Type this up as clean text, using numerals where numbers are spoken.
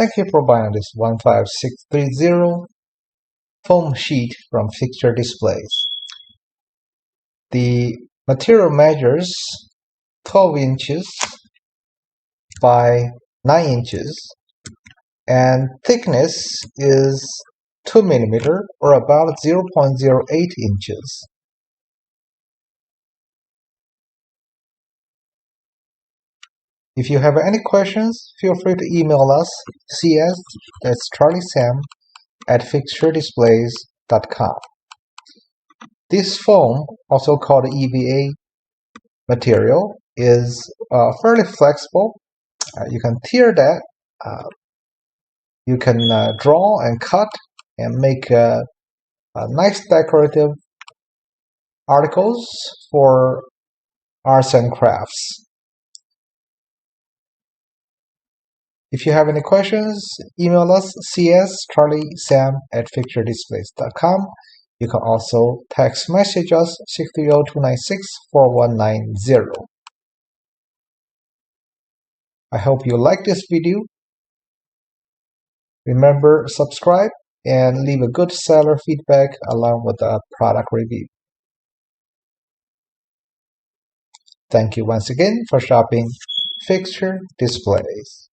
Thank you for buying this 15630 foam sheet from Fixture Displays. The material measures 12 inches by 9 inches and thickness is 2 millimeter or about 0.08 inches. If you have any questions, feel free to email us cs, that's Charlie Sam, at fixturedisplays.com. This foam, also called EVA material, is fairly flexible. You can tear that, you can draw and cut and make nice decorative articles for arts and crafts. If you have any questions, email us cs.charliesam at fixturedisplays.com. You can also text message us 630-296-4190. I hope you like this video. Remember, subscribe and leave a good seller feedback along with a product review. Thank you once again for shopping Fixture Displays.